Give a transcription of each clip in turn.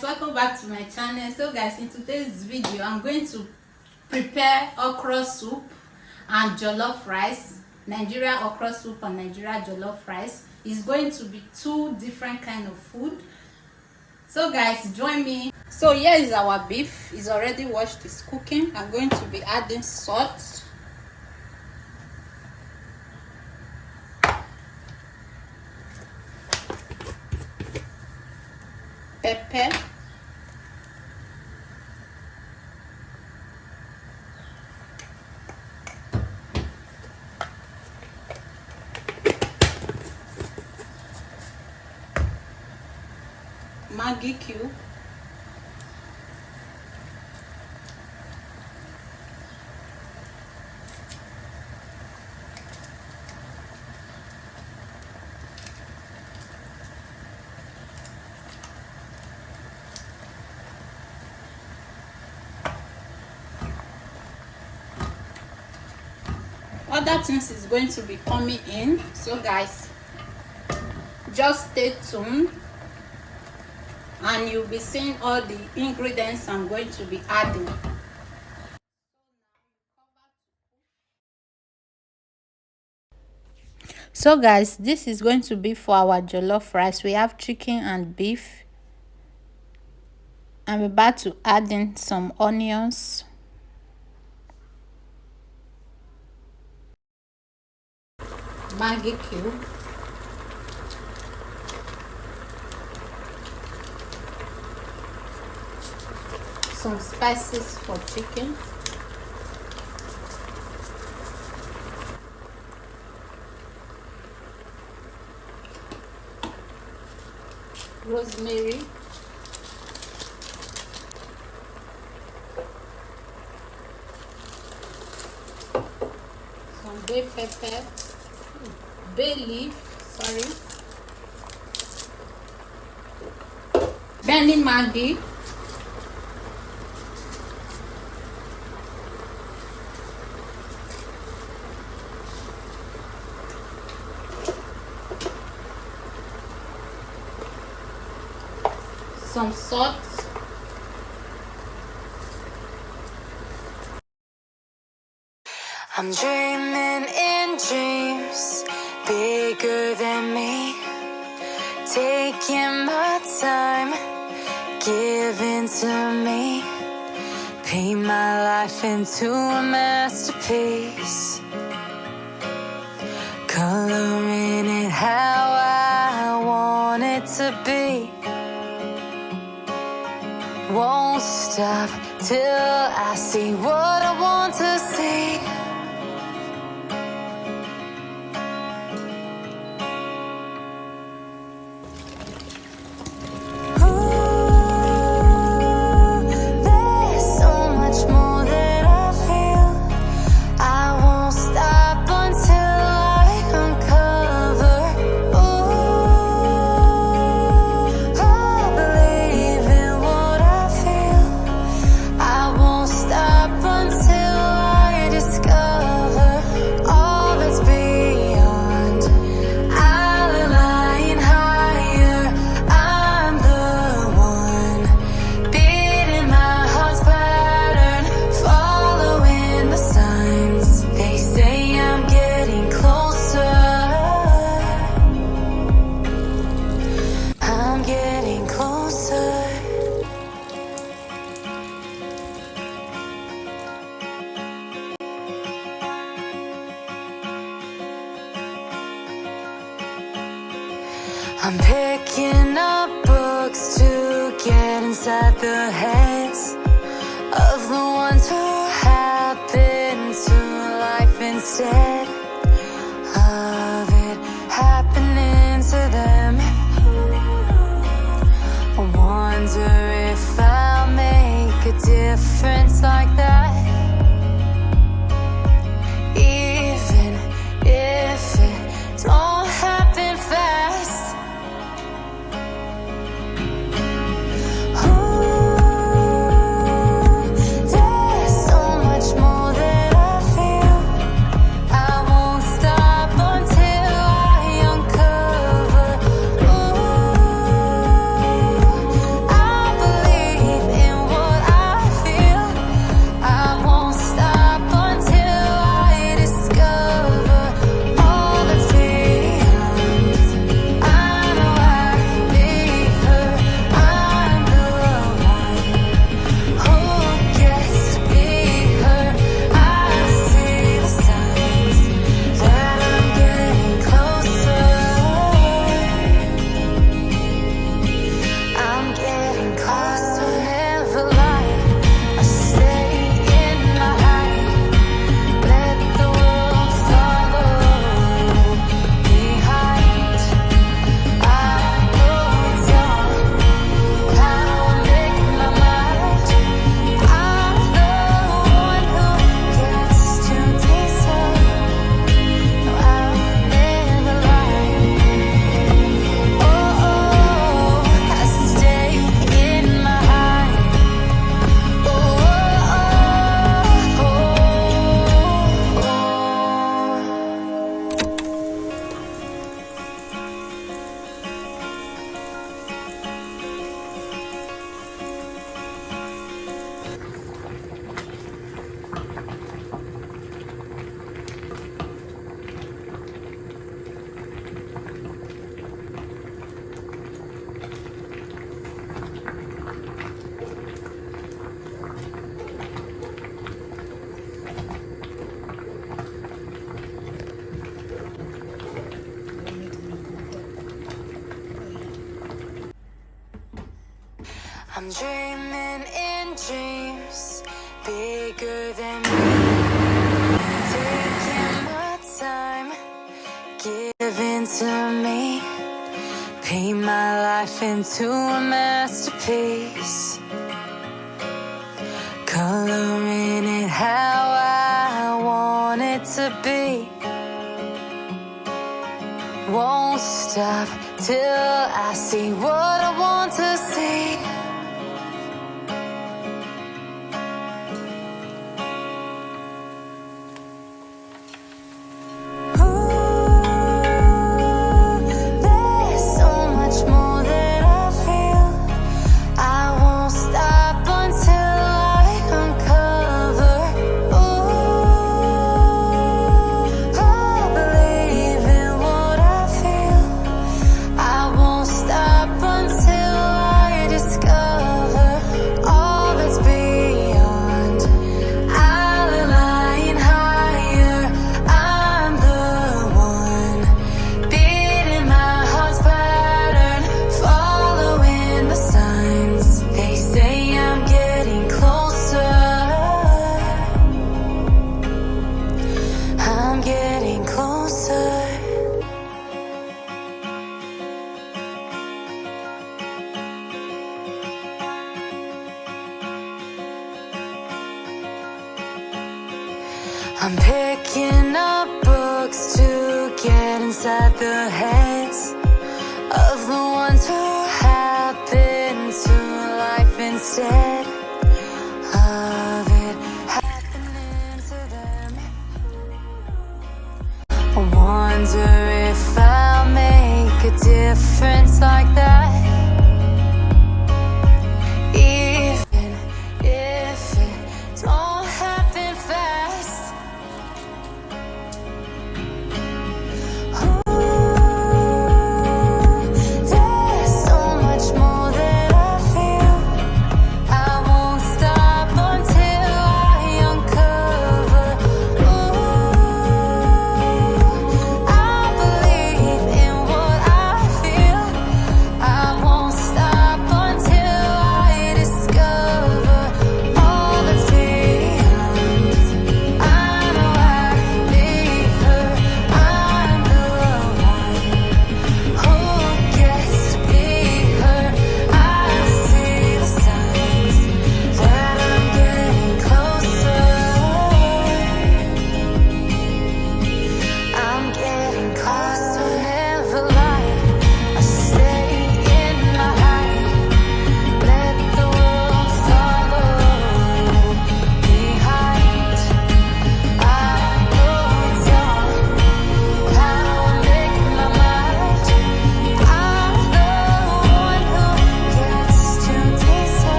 guys, welcome back to my channel. So guys, in today's video I'm going to prepare okra soup and jollof rice. Nigeria okra soup and Nigeria jollof rice is going to be two different kind of food. So guys, join me. So here is our beef. It's already washed, it's cooking. I'm going to be adding salt, pepper, Maggi cube, other things is going to be coming in. So guys, just stay tuned and you'll be seeing all the ingredients I'm going to be adding. So guys, this is going to be for our jollof rice. We have chicken and beef. I'm about to add in some onions, Maggi cube, some spices for chicken, rosemary, some bay pepper, bay leaf, Benny Maggi, some salt, I'm dreaming in dreams bigger than me, taking my time, giving to me, paint my life into a masterpiece, coloring it how I want it to be. Won't stop till I see what I want to see. I'm picking up books to get inside the heads of the ones who happen to life instead of it happening to them. I wonder if I'll make a difference like that, even if it don't happen fast. There's so much more that I feel. I I'm dreaming in dreams bigger than me. Taking my time, giving to me. Paint my life into a masterpiece. Coloring it how I want it to be. Won't stop till I see what I want to see. I'm picking up books to get inside the heads of the ones who happen to life instead of it happening to them. I wonder if I'll make a difference like that. Even if it don't happen fast.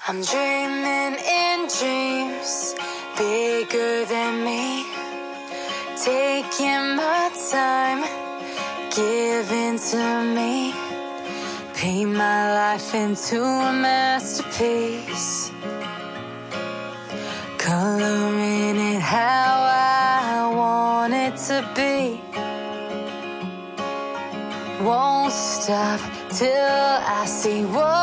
I'm dreaming in dreams bigger than me. Taking my time, giving to me. Paint my life into a masterpiece. Coloring it how I want it to be. Won't stop till I see what